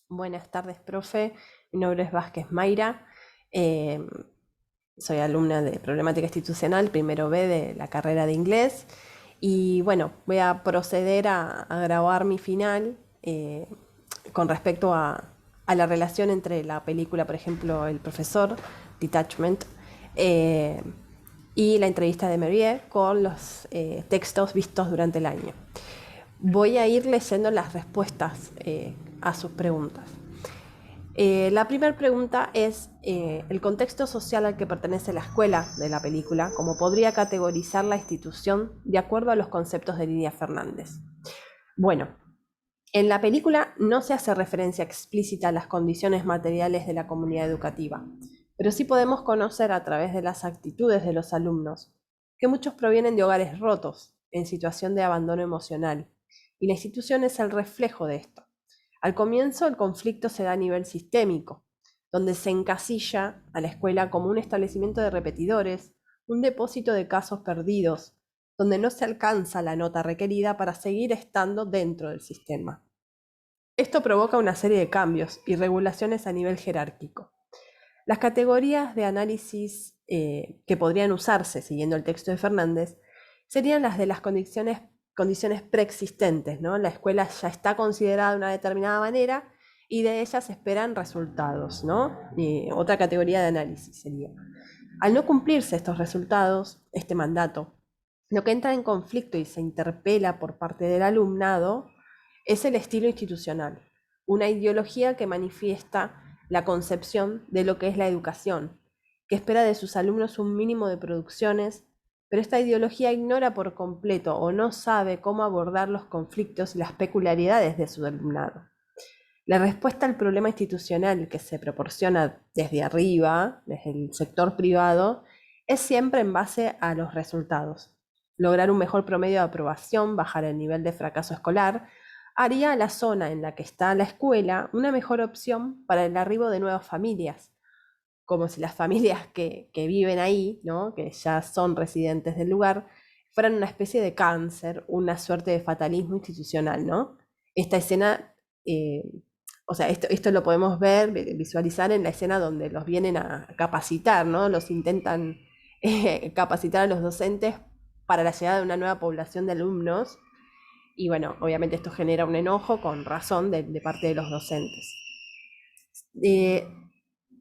Buenas tardes, profe. Mi nombre es Vázquez Mayra. Eh, Soy alumna de Problemática Institucional, primero B de la carrera de inglés. Y bueno, voy a proceder a grabar mi final con respecto a la relación entre la película, por ejemplo, El profesor, Detachment, eh, y la entrevista de Marie con los textos vistos durante el año. Voy a ir leyendo las respuestas a sus preguntas. La primera pregunta es el contexto social al que pertenece la escuela de la película, cómo podría categorizar la institución de acuerdo a los conceptos de Lidia Fernández. Bueno, en la película no se hace referencia explícita a las condiciones materiales de la comunidad educativa, pero sí podemos conocer a través de las actitudes de los alumnos que muchos provienen de hogares rotos, en situación de abandono emocional, y la institución es el reflejo de esto. Al comienzo el conflicto se da a nivel sistémico, donde se encasilla a la escuela como un establecimiento de repetidores, un depósito de casos perdidos, donde no se alcanza la nota requerida para seguir estando dentro del sistema. Esto provoca una serie de cambios y regulaciones a nivel jerárquico. Las categorías de análisis que podrían usarse, siguiendo el texto de Fernández, serían las de las condiciones preexistentes, ¿no? La escuela ya está considerada de una determinada manera y de ella se esperan resultados, ¿no? Otra categoría de análisis sería. Al no cumplirse estos resultados, este mandato, lo que entra en conflicto y se interpela por parte del alumnado es el estilo institucional, una ideología que manifiesta la concepción de lo que es la educación, que espera de sus alumnos un mínimo de producciones, pero esta ideología ignora por completo o no sabe cómo abordar los conflictos y las peculiaridades de su alumnado. La respuesta al problema institucional que se proporciona desde arriba, desde el sector privado, es siempre en base a los resultados. Lograr un mejor promedio de aprobación, bajar el nivel de fracaso escolar, haría a la zona en la que está la escuela una mejor opción para el arribo de nuevas familias, como si las familias que viven ahí, ¿no? Que ya son residentes del lugar, fueran una especie de cáncer, una suerte de fatalismo institucional, ¿no? Esta escena, eh, o sea, esto lo podemos ver, visualizar en la escena donde los vienen a capacitar, ¿no? Los intentan capacitar a los docentes para la llegada de una nueva población de alumnos. Y bueno, obviamente esto genera un enojo con razón de parte de los docentes. Eh,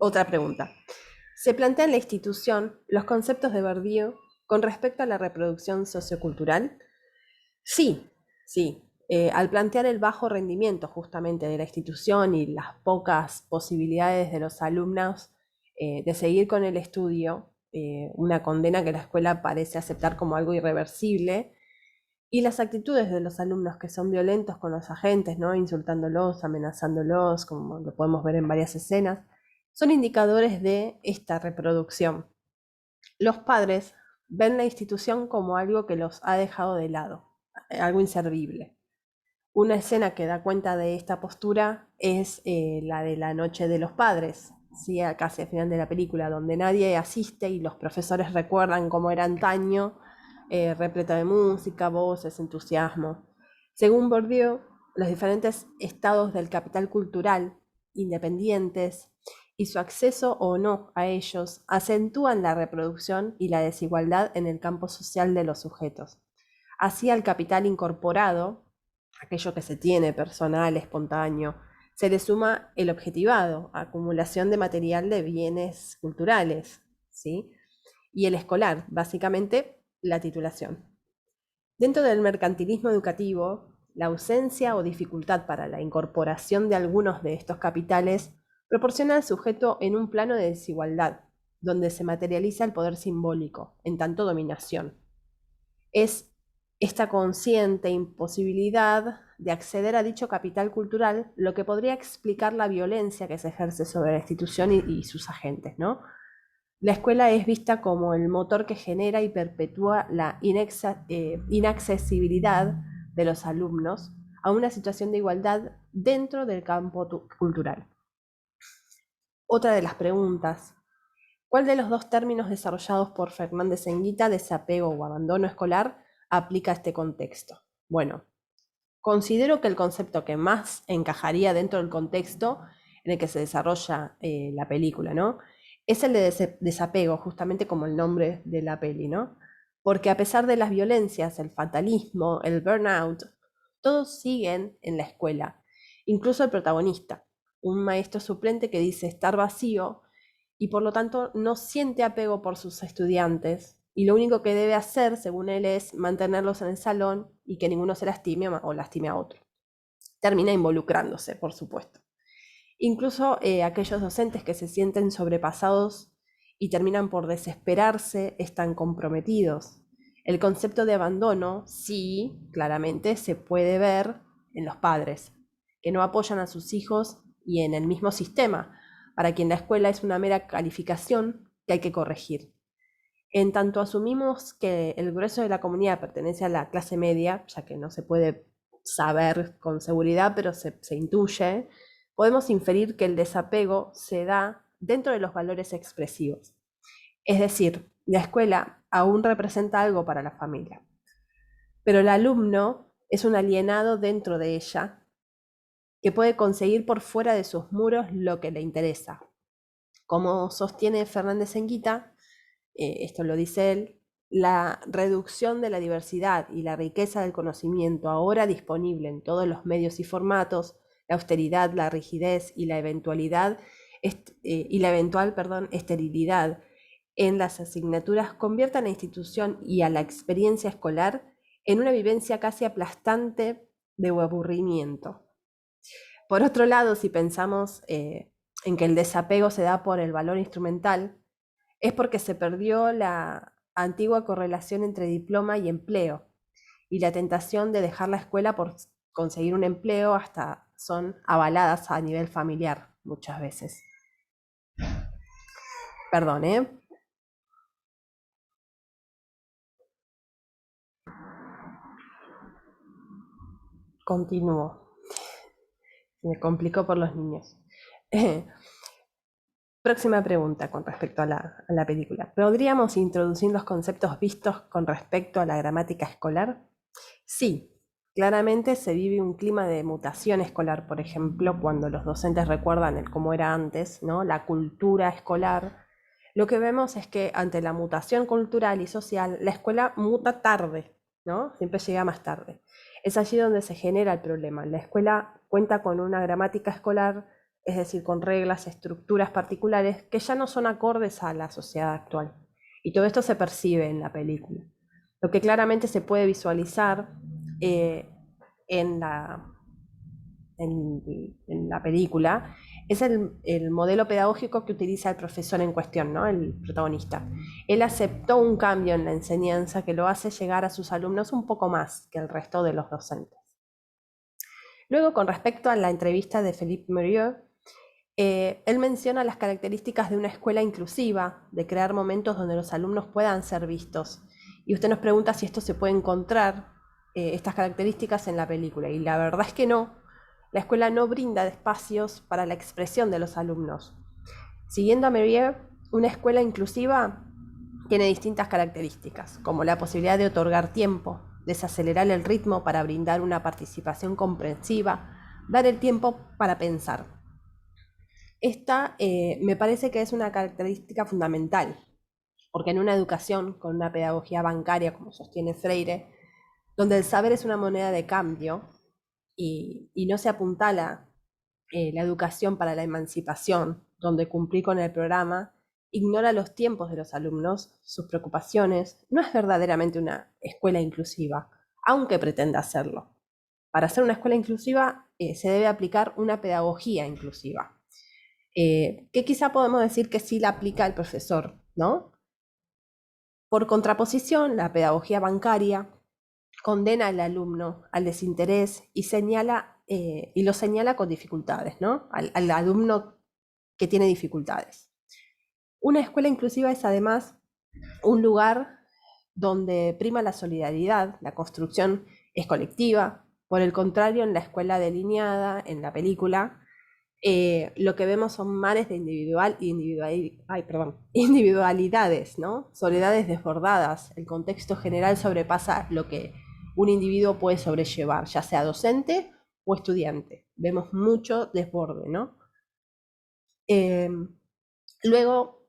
Otra pregunta. Se plantea en la institución los conceptos de Bourdieu con respecto a la reproducción sociocultural. Sí, sí. Al plantear el bajo rendimiento justamente de la institución y las pocas posibilidades de los alumnos de seguir con el estudio, una condena que la escuela parece aceptar como algo irreversible, y las actitudes de los alumnos que son violentos con los agentes, ¿no? Insultándolos, amenazándolos, como lo podemos ver en varias escenas, son indicadores de esta reproducción. Los padres ven la institución como algo que los ha dejado de lado, algo inservible. Una escena que da cuenta de esta postura es la de la noche de los padres, ¿sí? Casi al final de la película, donde nadie asiste y los profesores recuerdan cómo era antaño, repleta de música, voces, entusiasmo. Según Bourdieu, los diferentes estados del capital cultural, independientes, y su acceso o no a ellos acentúan la reproducción y la desigualdad en el campo social de los sujetos. Así al capital incorporado, aquello que se tiene personal, espontáneo, se le suma el objetivado, acumulación de material de bienes culturales, ¿sí? Y el escolar, básicamente la titulación. Dentro del mercantilismo educativo, la ausencia o dificultad para la incorporación de algunos de estos capitales proporciona al sujeto en un plano de desigualdad, donde se materializa el poder simbólico, en tanto dominación. Es esta consciente imposibilidad de acceder a dicho capital cultural lo que podría explicar la violencia que se ejerce sobre la institución y sus agentes, ¿no? La escuela es vista como el motor que genera y perpetúa la inaccesibilidad de los alumnos a una situación de igualdad dentro del campo cultural. Otra de las preguntas: ¿cuál de los dos términos desarrollados por Fernández Enguita, desapego o abandono escolar, aplica a este contexto? Bueno, Considero que el concepto que más encajaría dentro del contexto en el que se desarrolla la película, ¿no? Es el de desapego, justamente como el nombre de la peli, ¿no? Porque a pesar de las violencias, el fatalismo, el burnout, todos siguen en la escuela, incluso el protagonista, un maestro suplente que dice estar vacío y por lo tanto no siente apego por sus estudiantes y lo único que debe hacer, según él, es mantenerlos en el salón y que ninguno se lastime o lastime a otro. Termina involucrándose, por supuesto. Incluso aquellos docentes que se sienten sobrepasados y terminan por desesperarse están comprometidos. El concepto de abandono, sí, claramente se puede ver en los padres, que no apoyan a sus hijos y en el mismo sistema, para quien la escuela es una mera calificación que hay que corregir. En tanto asumimos que el grueso de la comunidad pertenece a la clase media, ya que no se puede saber con seguridad, pero se intuye, podemos inferir que el desapego se da dentro de los valores expresivos. Es decir, la escuela aún representa algo para la familia, pero el alumno es un alienado dentro de ella que puede conseguir por fuera de sus muros lo que le interesa. Como sostiene Fernández Enguita, esto lo dice él, la reducción de la diversidad y la riqueza del conocimiento ahora disponible en todos los medios y formatos, la austeridad, la rigidez y la eventualidad y la eventual, esterilidad en las asignaturas convierte a la institución y a la experiencia escolar en una vivencia casi aplastante de aburrimiento. Por otro lado, si pensamos en que el desapego se da por el valor instrumental, es porque se perdió la antigua correlación entre diploma y empleo, y la tentación de dejar la escuela por conseguir un empleo hasta son avaladas a nivel familiar muchas veces. Perdón, ¿eh? Continúo. Me complicó por los niños. Próxima pregunta con respecto a la película. ¿Podríamos introducir los conceptos vistos con respecto a la gramática escolar? Sí, claramente se vive un clima de mutación escolar, por ejemplo, cuando los docentes recuerdan cómo era antes, ¿no? La cultura escolar. Lo que vemos es que ante la mutación cultural y social, la escuela muta tarde, ¿no? Siempre llega más tarde. Es allí donde se genera el problema. La escuela cuenta con una gramática escolar, es decir, con reglas, estructuras particulares que ya no son acordes a la sociedad actual. Y todo esto se percibe en la película. Lo que claramente se puede visualizar en la película es el modelo pedagógico que utiliza el profesor en cuestión, ¿no? El protagonista. Él aceptó un cambio en la enseñanza que lo hace llegar a sus alumnos un poco más que el resto de los docentes. Luego, con respecto a la entrevista de Philippe Murieux, él menciona las características de una escuela inclusiva, de crear momentos donde los alumnos puedan ser vistos. Y usted nos pregunta si esto se puede encontrar, estas características en la película. Y la verdad es que no. La escuela no brinda espacios para la expresión de los alumnos. Siguiendo a Murieux, una escuela inclusiva tiene distintas características, como la posibilidad de otorgar tiempo, desacelerar el ritmo para brindar una participación comprensiva, dar el tiempo para pensar. Esta me parece que es una característica fundamental, porque en una educación con una pedagogía bancaria, como sostiene Freire, donde el saber es una moneda de cambio y no se apuntala la educación para la emancipación, donde cumplir con el programa ignora los tiempos de los alumnos, sus preocupaciones, no es verdaderamente una escuela inclusiva, aunque pretenda hacerlo. Para ser una escuela inclusiva se debe aplicar una pedagogía inclusiva. Que quizá podemos decir que sí la aplica el profesor, ¿no? Por contraposición, la pedagogía bancaria condena al alumno al desinterés y lo señala con dificultades, ¿no? Al alumno que tiene dificultades. Una escuela inclusiva es además un lugar donde prima la solidaridad, la construcción es colectiva. Por el contrario, en la escuela delineada, en la película, lo que vemos son mares de individualidades, ¿no? Soledades desbordadas. El contexto general sobrepasa lo que un individuo puede sobrellevar, ya sea docente o estudiante. Vemos mucho desborde, ¿no? Luego,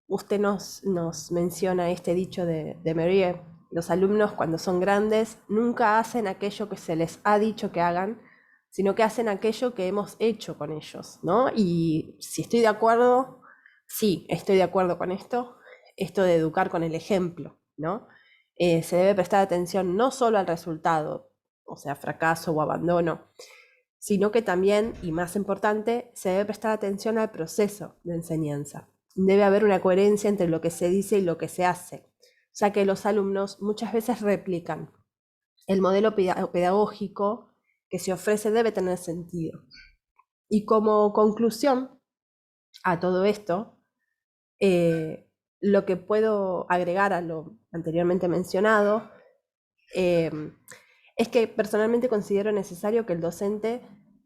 usted nos menciona este dicho de Marie: los alumnos cuando son grandes nunca hacen aquello que se les ha dicho que hagan, sino que hacen aquello que hemos hecho con ellos, ¿no? Y si estoy de acuerdo, sí, estoy de acuerdo con esto de educar con el ejemplo, ¿no? Se debe prestar atención no solo al resultado, o sea, fracaso o abandono, sino que también, y más importante, se debe prestar atención al proceso de enseñanza. Debe haber una coherencia entre lo que se dice y lo que se hace, ya que los alumnos muchas veces replican. El modelo pedagógico que se ofrece debe tener sentido. Y como conclusión a todo esto, lo que puedo agregar a lo anteriormente mencionado eh, es que personalmente considero necesario que el docente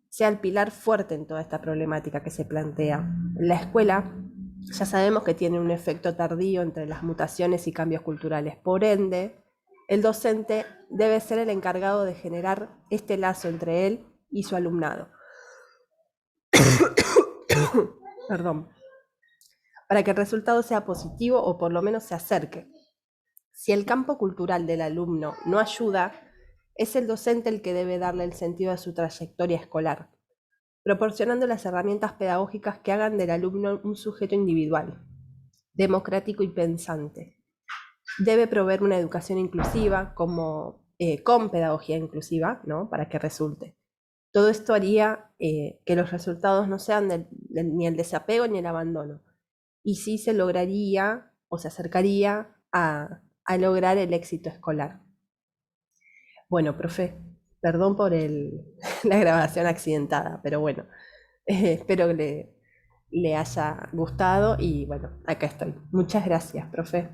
sea el pilar fuerte en toda esta problemática que se plantea. La escuela ya sabemos que tiene un efecto tardío entre las mutaciones y cambios culturales. Por ende, el docente debe ser el encargado de generar este lazo entre él y su alumnado. Perdón. Para que el resultado sea positivo o por lo menos se acerque. Si el campo cultural del alumno no ayuda, es el docente el que debe darle el sentido a su trayectoria escolar, proporcionando las herramientas pedagógicas que hagan del alumno un sujeto individual, democrático y pensante. Debe proveer una educación inclusiva con pedagogía inclusiva, ¿no? Para que resulte. Todo esto haría que los resultados no sean ni el desapego ni el abandono, y sí se lograría o se acercaría a lograr el éxito escolar. Bueno, profe, perdón por la grabación accidentada, pero bueno, espero que le haya gustado y bueno, acá estoy. Muchas gracias, profe.